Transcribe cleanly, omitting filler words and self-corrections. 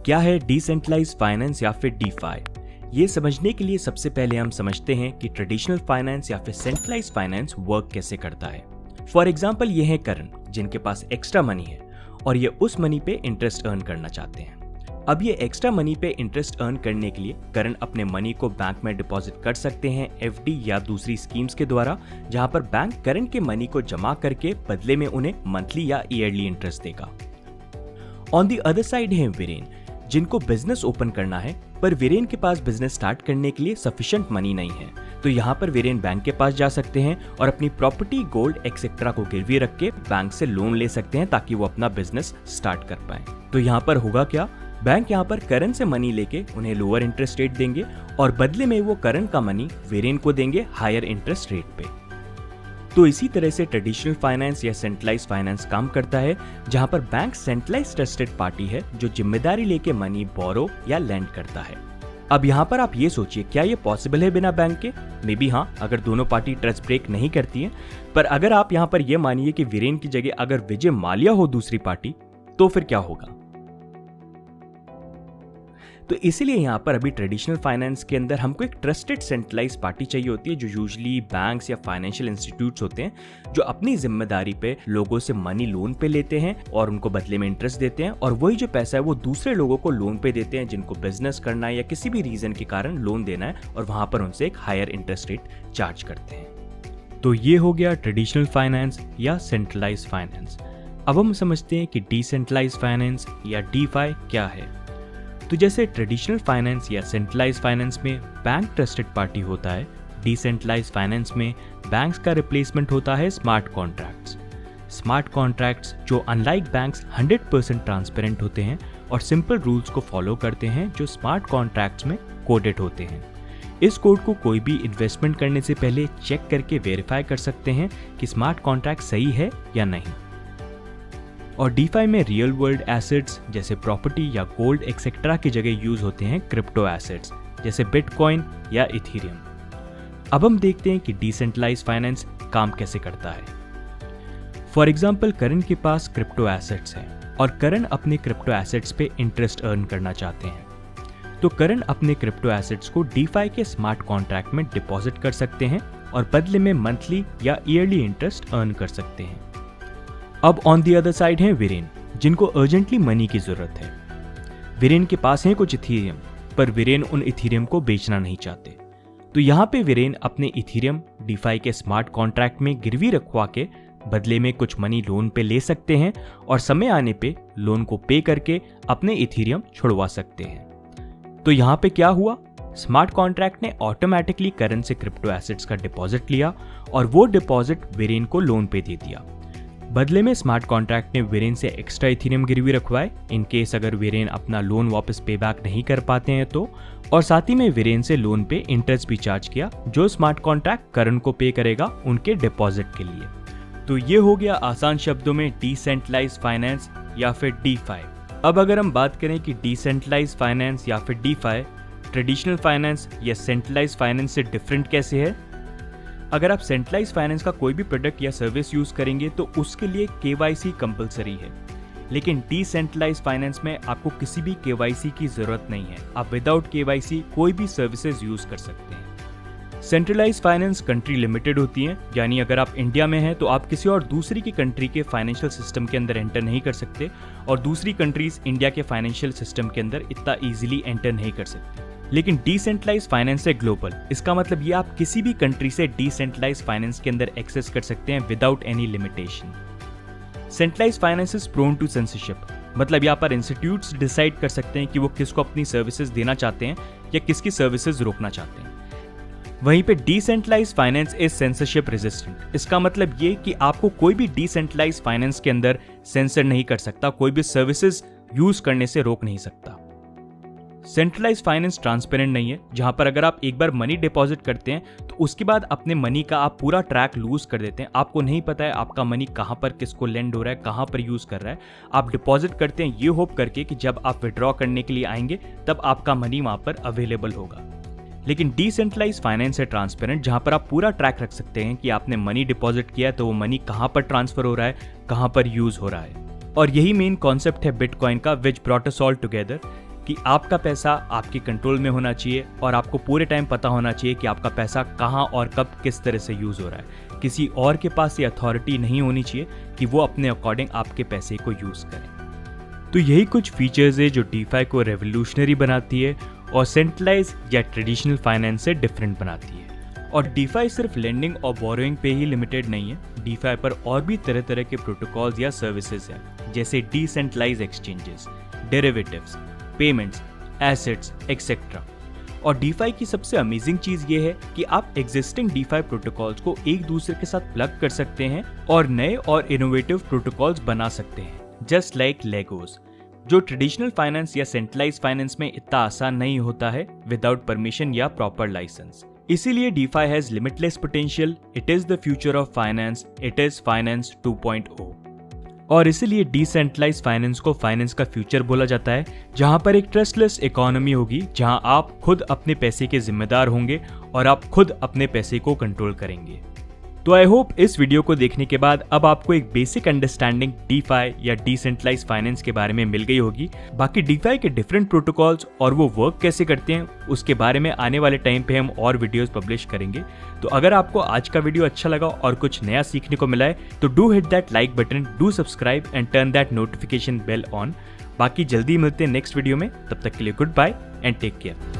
क्या है decentralised finance या फिर डीफाई? ये समझने के लिए सबसे पहले हम समझते हैं कि ट्रेडिशनल फाइनेंस या फिर सेंट्रलाइज्ड फाइनेंस वर्क कैसे करता है। फॉर एग्जाम्पल ये है करण, जिनके पास एक्स्ट्रा मनी है और ये उस मनी पे इंटरेस्ट अर्न करना चाहते हैं। अब ये एक्स्ट्रा मनी पे इंटरेस्ट अर्न करने के लिए करण अपने मनी को बैंक में डिपॉजिट कर सकते हैं एफडी या दूसरी स्कीम्स के द्वारा, जहां पर बैंक करण के मनी को जमा करके बदले में उन्हें मंथली या ईयरली इंटरेस्ट देगा। ऑन दी अदर साइड है वीरेन, जिनको बिजनेस ओपन करना है, पर वीरेन के पास बिजनेस स्टार्ट करने के लिए सफिशिएंट मनी नहीं है। तो यहाँ पर वीरेन बैंक के पास जा सकते हैं और अपनी प्रॉपर्टी, गोल्ड एक्सेट्रा को गिरवी रख के बैंक से लोन ले सकते हैं ताकि वो अपना बिजनेस स्टार्ट कर पाए। तो यहाँ पर होगा क्या, बैंक यहाँ पर करण से मनी लेके उन्हें लोअर इंटरेस्ट रेट देंगे और बदले में वो करण का मनी वीरेन को देंगे हायर इंटरेस्ट रेट पे। तो इसी तरह से ट्रेडिशनल फाइनेंस या सेंट्रलाइज्ड फाइनेंस काम करता है, जहां पर बैंक सेंट्रलाइज्ड ट्रस्टेड पार्टी है जो जिम्मेदारी लेके मनी बोरो या लैंड करता है। अब यहाँ पर आप ये सोचिए, क्या ये पॉसिबल है बिना बैंक के? मे बी हाँ, अगर दोनों पार्टी ट्रस्ट ब्रेक नहीं करती है। पर अगर आप यहाँ पर ये मानिए कि वीरेन की जगह अगर विजय माल्या हो दूसरी पार्टी, तो फिर क्या होगा? तो इसीलिए यहाँ पर अभी ट्रेडिशनल फाइनेंस के अंदर हमको एक ट्रस्टेड सेंट्रलाइज पार्टी चाहिए होती है, जो यूजुअली बैंक्स या फाइनेंशियल इंस्टीट्यूट्स होते हैं, जो अपनी जिम्मेदारी पे लोगों से मनी लोन पे लेते हैं और उनको बदले में इंटरेस्ट देते हैं, और वही जो पैसा है वो दूसरे लोगों को लोन पे देते हैं जिनको बिजनेस करना है या किसी भी रीजन के कारण लोन देना है, और वहां पर उनसे एक हायर इंटरेस्ट रेट चार्ज करते हैं। तो ये हो गया ट्रेडिशनल फाइनेंस या सेंट्रलाइज फाइनेंस। अब हम समझते हैं कि डिसेंट्रलाइज फाइनेंस या डीफाई क्या है। तो जैसे ट्रेडिशनल फाइनेंस या सेंट्रलाइज फाइनेंस में बैंक ट्रस्टेड पार्टी होता है, डिसेंट्रलाइज फाइनेंस में बैंक्स का रिप्लेसमेंट होता है स्मार्ट कॉन्ट्रैक्ट्स। स्मार्ट कॉन्ट्रैक्ट्स जो अनलाइक बैंक्स 100% ट्रांसपेरेंट होते हैं और सिंपल रूल्स को फॉलो करते हैं, जो स्मार्ट कॉन्ट्रैक्ट्स में कोडेड होते हैं। इस कोड को कोई भी इन्वेस्टमेंट करने से पहले चेक करके वेरीफाई कर सकते हैं कि स्मार्ट कॉन्ट्रैक्ट सही है या नहीं। और डीफाई में रियल वर्ल्ड एसेट्स जैसे प्रॉपर्टी या गोल्ड एक्सेट्रा की जगह यूज होते हैं क्रिप्टो एसेट्स जैसे बिटकॉइन या इथेरियम। अब हम देखते हैं कि डिसेंट्रलाइज्ड फाइनेंस काम कैसे करता है। फॉर एग्जांपल करण के पास क्रिप्टो एसेट्स हैं और करण अपने क्रिप्टो एसेट्स पे इंटरेस्ट अर्न करना चाहते हैं। तो करण अपने क्रिप्टो एसेट्स को डीफाई के स्मार्ट कॉन्ट्रैक्ट में डिपॉजिट कर सकते हैं और बदले में मंथली या ईयरली इंटरेस्ट अर्न कर सकते हैं। अब ऑन दी अदर साइड है वीरेन, जिनको अर्जेंटली मनी की जरूरत है। वीरेन के पास है कुछ इथेरियम, पर वीरेन उन इथेरियम को बेचना नहीं चाहते। तो यहाँ पे वीरेन अपने इथेरियम डीफाई के स्मार्ट कॉन्ट्रैक्ट में गिरवी रखवा के बदले में कुछ मनी लोन पे ले सकते हैं और समय आने पे लोन को पे करके अपने इथेरियम छुड़वा सकते हैं। तो यहाँ पे क्या हुआ, स्मार्ट कॉन्ट्रैक्ट ने ऑटोमेटिकली करण से क्रिप्टो एसेट्स का डिपॉजिट लिया और वो डिपॉजिट वीरेन को लोन पे दे दिया। बदले में स्मार्ट कॉन्ट्रैक्ट ने वीरेन से एक्स्ट्रा इथेरियम गिरवी रखवाए इन केस अगर वीरेन अपना लोन वापस पे बैक नहीं कर पाते हैं तो, और साथ ही में वीरेन से लोन पे इंटरेस्ट भी चार्ज किया जो स्मार्ट कॉन्ट्रैक्ट करण को पे करेगा उनके डिपॉजिट के लिए। तो ये हो गया आसान शब्दों में डिसेंट्रलाइज्ड फाइनेंस या फिर डीफाई। अब अगर हम बात करें कि डिसेंट्रलाइज्ड फाइनेंस या फिर डीफाई ट्रेडिशनल फाइनेंस या सेंट्रलाइज्ड फाइनेंस से डिफरेंट कैसे है। अगर आप सेंट्रलाइज्ड फाइनेंस का कोई भी प्रोडक्ट या सर्विस यूज करेंगे तो उसके लिए केवाईसी कंपलसरी है, लेकिन डिसेंट्रलाइज्ड फाइनेंस में आपको किसी भी केवाईसी की जरूरत नहीं है। आप विदाउट केवाईसी कोई भी सर्विसेज यूज कर सकते हैं। सेंट्रलाइज्ड फाइनेंस कंट्री लिमिटेड होती है, यानी अगर आप इंडिया में हैं तो आप किसी और दूसरी की कंट्री के फाइनेंशियल सिस्टम के अंदर एंटर नहीं कर सकते, और दूसरी कंट्रीज इंडिया के फाइनेंशियल सिस्टम के अंदर इतना इजीली एंटर नहीं कर सकते। लेकिन डिसेंट्रलाइज्ड फाइनेंस है ग्लोबल, इसका मतलब ये आप किसी भी कंट्री से डिसेंट्रलाइज्ड फाइनेंस के अंदर एक्सेस कर सकते हैं without any limitation. Centralised finance is prone to censorship, मतलब यहाँ पर इंस्टीट्यूट्स डिसाइड कर सकते हैं कि वो किसको अपनी सर्विसेज देना चाहते हैं या किसकी सर्विसेज रोकना चाहते हैं। वहीं पे decentralised finance is censorship resistant, इसका मतलब ये कि आपको कोई भी डिसेंट्रलाइज्ड फाइनेंस के अंदर सेंसर नहीं कर सकता, कोई भी सर्विसेज यूज करने से रोक नहीं सकता। सेंट्रलाइज्ड फाइनेंस ट्रांसपेरेंट नहीं है, जहां पर अगर आप एक बार मनी डिपॉजिट करते हैं तो उसके बाद अपने मनी का आप पूरा ट्रैक लूज कर देते हैं। आपको नहीं पता है आपका मनी कहां पर किसको लेंड हो रहा है, कहां पर यूज कर रहा है। आप डिपॉजिट करते हैं ये होप करके कि जब आप विड्रॉ करने के लिए आएंगे तब आपका मनी वहां पर अवेलेबल होगा। लेकिन डिसेंट्रलाइज्ड फाइनेंस है ट्रांसपेरेंट, जहां पर आप पूरा ट्रैक रख सकते हैं कि आपने मनी डिपॉजिट किया तो वो मनी कहां पर ट्रांसफर हो रहा है, कहां पर यूज हो रहा है। और यही मेन कॉन्सेप्ट है बिटकॉइन का, which brought us all together. कि आपका पैसा आपके कंट्रोल में होना चाहिए और आपको पूरे टाइम पता होना चाहिए कि आपका पैसा कहाँ और कब किस तरह से यूज हो रहा है। किसी और के पास ये अथॉरिटी नहीं होनी चाहिए कि वो अपने अकॉर्डिंग आपके पैसे को यूज करें। तो यही कुछ फीचर्स है जो डीफाई को रेवोल्यूशनरी बनाती है और सेंट्रलाइज या ट्रेडिशनल फाइनेंस से डिफरेंट बनाती है। और डीफाई सिर्फ लेंडिंग और बोरोइंग पे ही लिमिटेड नहीं है। डीफाई पर और भी तरह तरह के प्रोटोकॉल्स या सर्विसेज हैं, जैसे decentralise exchanges, derivatives, payments, assets etcetera. और डीफाई की सबसे अमेजिंग चीज ये है कि आप एग्जिस्टिंग डीफाई प्रोटोकॉल्स को एक दूसरे के साथ प्लग कर सकते हैं और नए और इनोवेटिव प्रोटोकॉल्स बना सकते हैं, जस्ट लाइक लेगोस, जो ट्रेडिशनल फाइनेंस या सेंट्रलाइज फाइनेंस में इतना आसान नहीं होता है विदाउट परमिशन या प्रॉपर लाइसेंस। इसीलिए DeFi has limitless potential. It is the future of finance. It is finance 2.0। और इसीलिए डिसेंट्रलाइज फाइनेंस को फाइनेंस का फ्यूचर बोला जाता है, जहां पर एक ट्रस्टलेस इकोनॉमी होगी, जहां आप खुद अपने पैसे के जिम्मेदार होंगे और आप खुद अपने पैसे को कंट्रोल करेंगे। तो आई होप इस वीडियो को देखने के बाद अब आपको एक बेसिक अंडरस्टैंडिंग डीफाई या डिसेंट्रलाइज फाइनेंस के बारे में मिल गई होगी। बाकी डीफाई के डिफरेंट प्रोटोकॉल्स और वो वर्क कैसे करते हैं उसके बारे में आने वाले टाइम पे हम और वीडियोस पब्लिश करेंगे। तो अगर आपको आज का वीडियो अच्छा लगा और कुछ नया सीखने को मिला है तो do hit that like button, do subscribe and turn that notification bell on. बाकी जल्दी मिलते हैं नेक्स्ट वीडियो में, तब तक के लिए goodbye and take care.